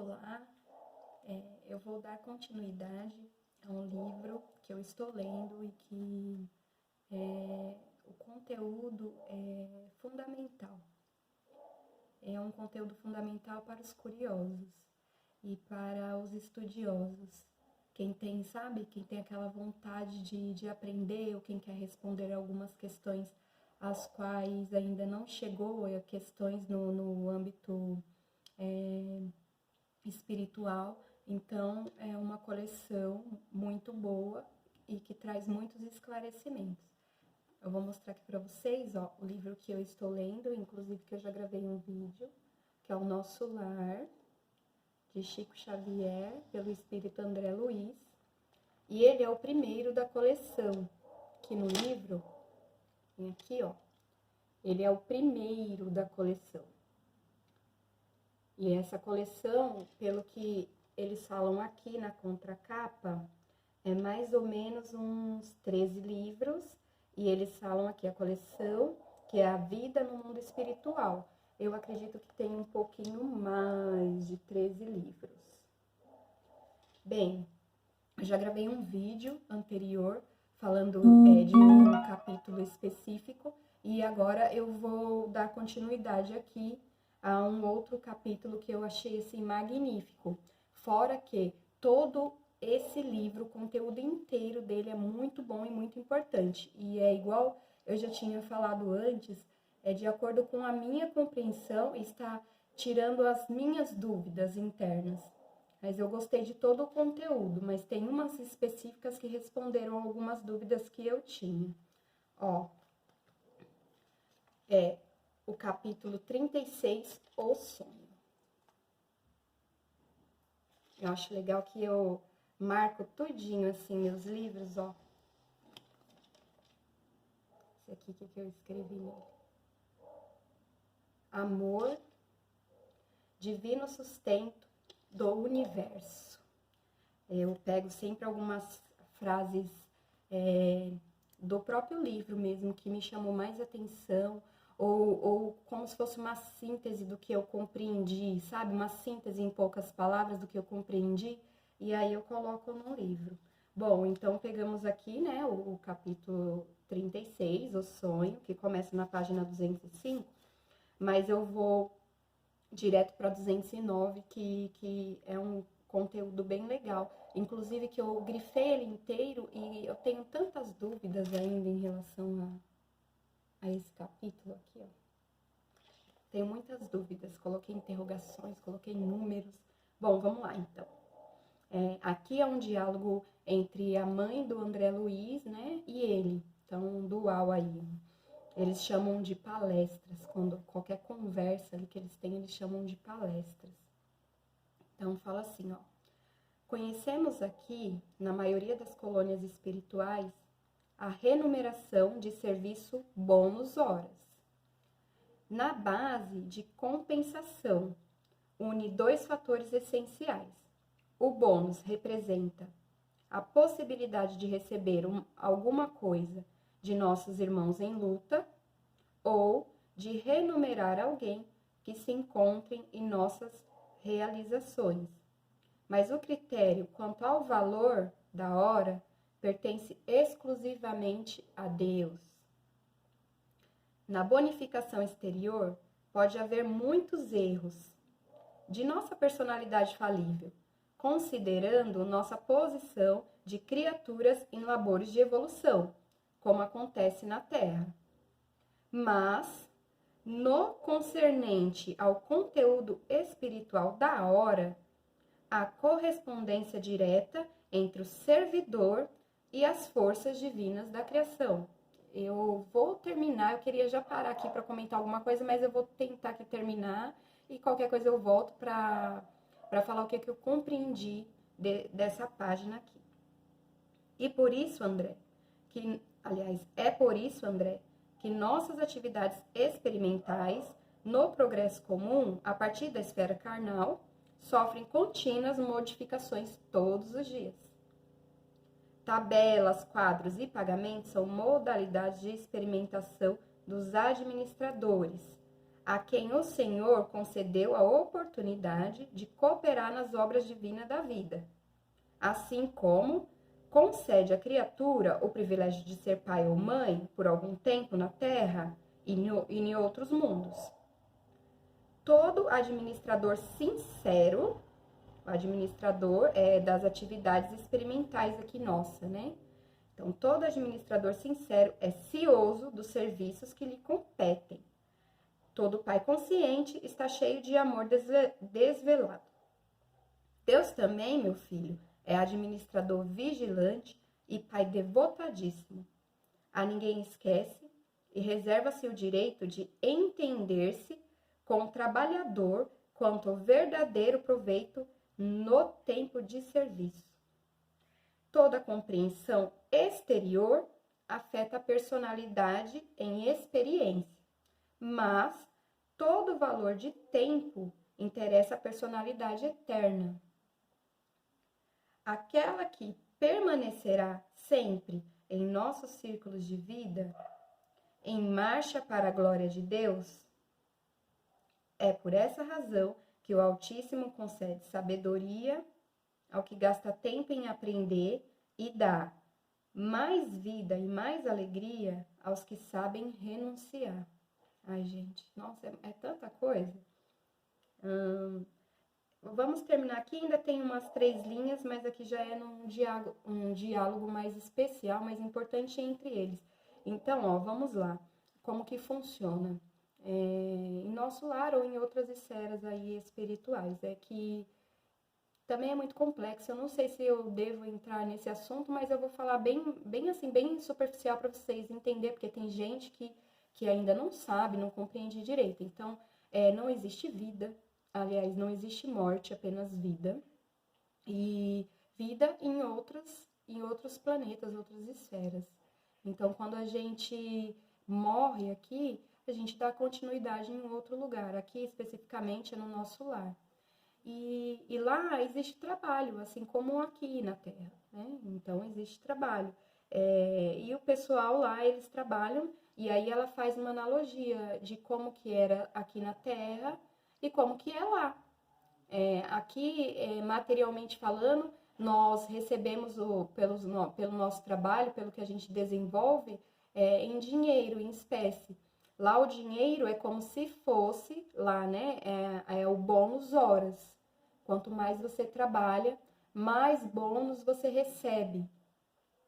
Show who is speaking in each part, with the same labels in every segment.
Speaker 1: Olá, eu vou dar continuidade a um livro que eu estou lendo e que o conteúdo é fundamental. É um conteúdo fundamental para os curiosos e para os estudiosos. Quem tem, quem tem aquela vontade de aprender ou quem quer responder algumas questões às quais ainda não chegou, questões no âmbito espiritual. Então, é uma coleção muito boa e que traz muitos esclarecimentos. Eu vou mostrar aqui para vocês, o livro que eu estou lendo, inclusive que eu já gravei um vídeo, que é O Nosso Lar, de Chico Xavier, pelo espírito André Luiz. E ele é o primeiro da coleção, que no livro, tem aqui, ele é o primeiro da coleção. E essa coleção, pelo que eles falam aqui na contracapa, é mais ou menos uns 13 livros. E eles falam aqui a coleção, que é a vida no mundo espiritual. Eu acredito que tem um pouquinho mais de 13 livros. Bem, eu já gravei um vídeo anterior falando de um capítulo específico. E agora eu vou dar continuidade aqui a um outro capítulo que eu achei assim magnífico. Fora que todo esse livro, o conteúdo inteiro dele é muito bom e muito importante. E é igual eu já tinha falado antes, é de acordo com a minha compreensão, está tirando as minhas dúvidas internas. Mas eu gostei de todo o conteúdo, mas tem umas específicas que responderam algumas dúvidas que eu tinha. O capítulo 36, O Sonho. Eu acho legal que eu marco tudinho, assim, meus livros, Esse aqui, que eu escrevi nele? Amor, divino sustento do universo. Eu pego sempre algumas frases do próprio livro mesmo, que me chamou mais atenção, ou como se fosse uma síntese do que eu compreendi, sabe? Uma síntese em poucas palavras do que eu compreendi, e aí eu coloco no livro. Bom, então pegamos aqui, né, o capítulo 36, O Sonho, que começa na página 205, mas eu vou direto para 209, que é um conteúdo bem legal. Inclusive que eu grifei ele inteiro e eu tenho tantas dúvidas ainda em relação a esse capítulo aqui, Tenho muitas dúvidas, coloquei interrogações, coloquei números. Bom, vamos lá então. Aqui é um diálogo entre a mãe do André Luiz, né, e ele. Então, um dual aí. Eles chamam de palestras, quando qualquer conversa ali que eles têm, eles chamam de palestras. Então, fala assim, Conhecemos aqui, na maioria das colônias espirituais, a remuneração de serviço bônus horas. Na base de compensação, une dois fatores essenciais. O bônus representa a possibilidade de receber alguma coisa de nossos irmãos em luta ou de remunerar alguém que se encontre em nossas realizações. Mas o critério quanto ao valor da hora pertence exclusivamente a Deus. Na bonificação exterior, pode haver muitos erros de nossa personalidade falível, considerando nossa posição de criaturas em labores de evolução, como acontece na Terra. Mas, no concernente ao conteúdo espiritual da hora, a correspondência direta entre o servidor e as forças divinas da criação. Eu vou terminar, eu queria já parar aqui para comentar alguma coisa, mas eu vou tentar aqui terminar e qualquer coisa eu volto para falar o que eu compreendi dessa página aqui. E por isso, André, é por isso, André, que nossas atividades experimentais no progresso comum, a partir da esfera carnal, sofrem contínuas modificações todos os dias. Tabelas, quadros e pagamentos são modalidades de experimentação dos administradores, a quem o Senhor concedeu a oportunidade de cooperar nas obras divinas da vida, assim como concede à criatura o privilégio de ser pai ou mãe por algum tempo na Terra e em outros mundos. Todo administrador sincero, o administrador das atividades experimentais aqui nossa, né? Então, todo administrador sincero é cioso dos serviços que lhe competem. Todo pai consciente está cheio de amor desvelado. Deus também, meu filho, é administrador vigilante e pai devotadíssimo. A ninguém esquece e reserva-se o direito de entender-se com o trabalhador quanto ao verdadeiro proveito no tempo de serviço. Toda compreensão exterior afeta a personalidade em experiência, mas todo valor de tempo interessa a personalidade eterna. Aquela que permanecerá sempre em nossos círculos de vida, em marcha para a glória de Deus. É por essa razão que o Altíssimo concede sabedoria ao que gasta tempo em aprender e dá mais vida e mais alegria aos que sabem renunciar. Ai, gente, nossa, é tanta coisa. Vamos terminar aqui, ainda tem umas 3 linhas, mas aqui já é um diálogo mais especial, mais importante entre eles. Então, ó, vamos lá. Como que funciona? Em nosso lar ou em outras esferas aí espirituais. É que também é muito complexo. Eu não sei se eu devo entrar nesse assunto, mas eu vou falar bem assim, bem superficial para vocês entenderem, porque tem gente que ainda não sabe, não compreende direito. Então, não existe vida. Aliás, não existe morte, apenas vida. E vida em outros planetas, outras esferas. Então, quando a gente morre aqui, a gente dá continuidade em outro lugar. Aqui, especificamente, é no nosso lar. E lá existe trabalho, assim como aqui na Terra, né? Então, existe trabalho. E o pessoal lá, eles trabalham, e aí ela faz uma analogia de como que era aqui na Terra e como que é lá. Aqui, materialmente falando, nós recebemos pelo nosso trabalho, pelo que a gente desenvolve, em dinheiro, em espécie. Lá o dinheiro é como se fosse, lá, né, é o bônus horas. Quanto mais você trabalha, mais bônus você recebe.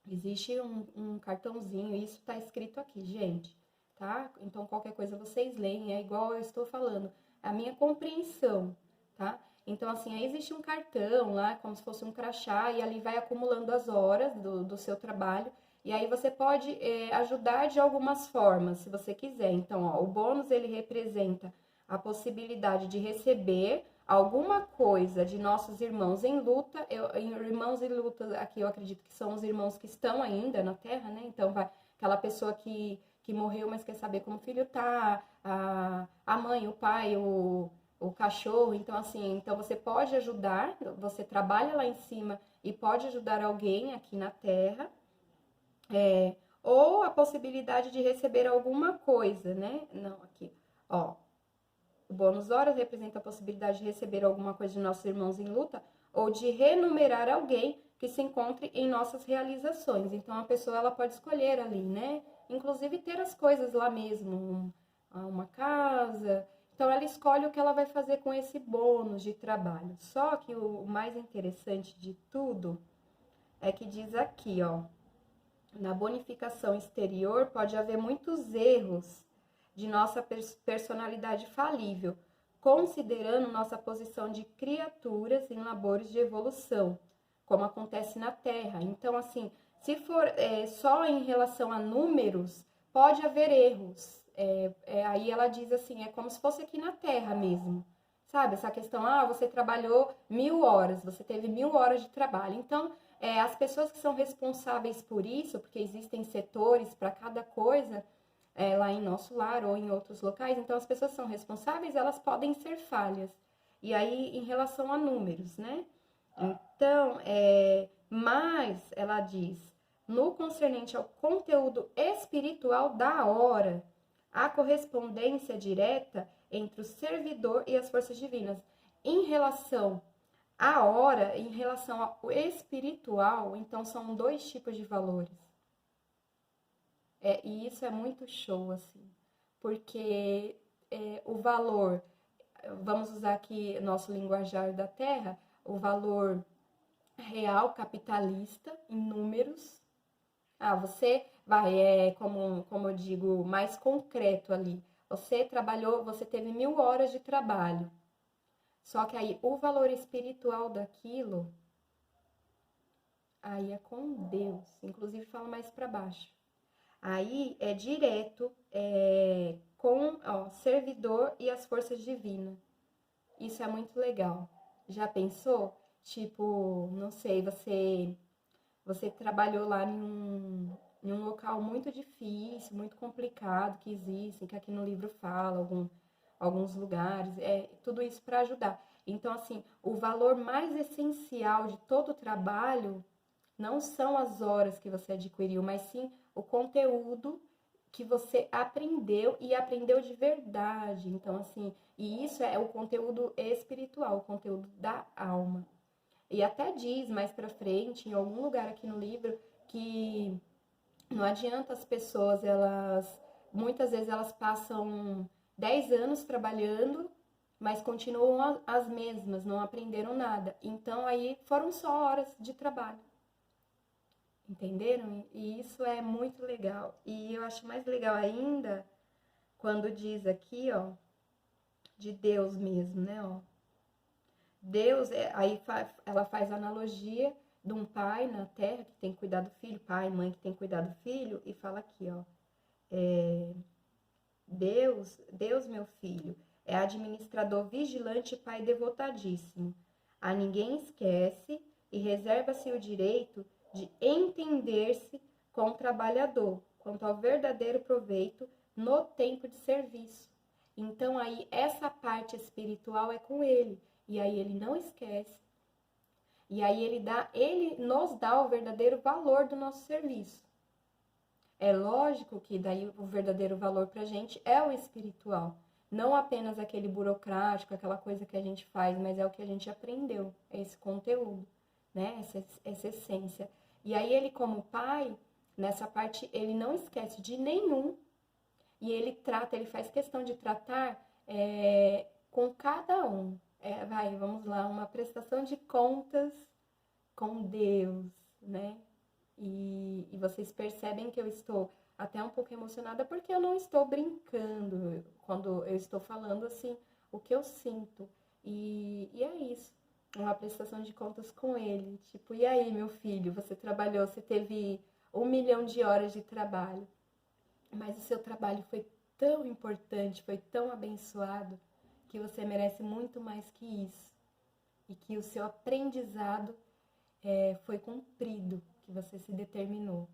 Speaker 1: Existe um cartãozinho, isso está escrito aqui, gente, tá? Então, qualquer coisa vocês leem, é igual eu estou falando, a minha compreensão, tá? Então, assim, aí existe um cartão lá, como se fosse um crachá, e ali vai acumulando as horas do seu trabalho, e aí você pode ajudar de algumas formas, se você quiser. Então, ó, o bônus, ele representa a possibilidade de receber alguma coisa de nossos irmãos em luta. Irmãos em luta, aqui eu acredito que são os irmãos que estão ainda na Terra, né? Então, vai aquela pessoa que morreu, mas quer saber como o filho tá, a mãe, o pai, o cachorro. Então, assim, então você pode ajudar, você trabalha lá em cima e pode ajudar alguém aqui na Terra, ou a possibilidade de receber alguma coisa, né? Não, aqui, ó. O bônus horas representa a possibilidade de receber alguma coisa de nossos irmãos em luta ou de renumerar alguém que se encontre em nossas realizações. Então, a pessoa ela pode escolher ali, né? Inclusive ter as coisas lá mesmo, uma casa. Então, ela escolhe o que ela vai fazer com esse bônus de trabalho. Só que o mais interessante de tudo é que diz aqui, ó, na bonificação exterior pode haver muitos erros de nossa personalidade falível, considerando nossa posição de criaturas em labores de evolução, como acontece na Terra. Então, assim, se for só em relação a números, pode haver erros. Aí ela diz assim, é como se fosse aqui na Terra mesmo. Sabe, essa questão, você trabalhou 1000 horas, você teve 1000 horas de trabalho. Então, as pessoas que são responsáveis por isso, porque existem setores para cada coisa, lá em nosso lar ou em outros locais, então as pessoas são responsáveis, elas podem ser falhas. E aí, em relação a números, né? Então, mas, ela diz, no concernente ao conteúdo espiritual da hora, a correspondência direta entre o servidor e as forças divinas. Em relação à hora, em relação ao espiritual, então são dois tipos de valores. E isso é muito show, assim, porque o valor, vamos usar aqui nosso linguajar da Terra, o valor real capitalista em números. Você vai, como eu digo, mais concreto ali. Você trabalhou, você teve 1000 horas de trabalho. Só que aí o valor espiritual daquilo, aí é com Deus. Inclusive fala mais para baixo. Aí é direto com o servidor e as forças divinas. Isso é muito legal. Já pensou? Tipo, não sei, você trabalhou lá em um local muito difícil, muito complicado que existem, que aqui no livro fala, alguns lugares, tudo isso para ajudar. Então, assim, o valor mais essencial de todo o trabalho não são as horas que você adquiriu, mas sim o conteúdo que você aprendeu e aprendeu de verdade. Então, assim, e isso é o conteúdo espiritual, o conteúdo da alma. E até diz mais pra frente, em algum lugar aqui no livro, que não adianta as pessoas, muitas vezes elas passam 10 anos trabalhando, mas continuam as mesmas, não aprenderam nada. Então aí foram só horas de trabalho. Entenderam? E isso é muito legal. E eu acho mais legal ainda quando diz aqui, ó, de Deus mesmo, né, ó. Deus, ela faz analogia de um pai na terra que tem que cuidar do filho, pai, mãe que tem que cuidar do filho, e fala aqui, ó, Deus, meu filho, é administrador vigilante e pai devotadíssimo. A ninguém esquece e reserva-se o direito de entender-se com o trabalhador, quanto ao verdadeiro proveito no tempo de serviço. Então aí essa parte espiritual é com ele. E aí ele não esquece. E aí ele nos dá o verdadeiro valor do nosso serviço. É lógico que daí o verdadeiro valor pra gente é o espiritual. Não apenas aquele burocrático, aquela coisa que a gente faz, mas é o que a gente aprendeu, é esse conteúdo, né? Essa essência. E aí ele, como pai, nessa parte, ele não esquece de nenhum. E ele faz questão de tratar com cada um. Vamos lá, uma prestação de contas com Deus, né? E vocês percebem que eu estou até um pouco emocionada porque eu não estou brincando quando eu estou falando assim o que eu sinto. E é isso, uma prestação de contas com ele. Tipo, e aí, meu filho, você trabalhou, você teve 1 milhão de horas de trabalho, mas o seu trabalho foi tão importante, foi tão abençoado, que você merece muito mais que isso. E que o seu aprendizado foi cumprido, que você se determinou.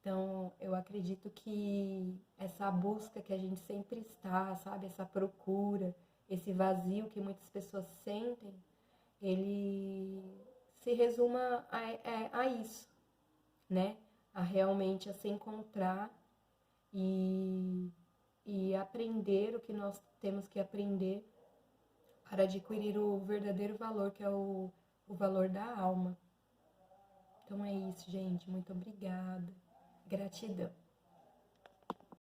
Speaker 1: Então, eu acredito que essa busca que a gente sempre está, sabe? Essa procura, esse vazio que muitas pessoas sentem, ele se resuma a isso, né? A realmente a se encontrar e aprender o que nós temos que aprender para adquirir o verdadeiro valor, que é o valor da alma. Então é isso, gente. Muito obrigada. Gratidão.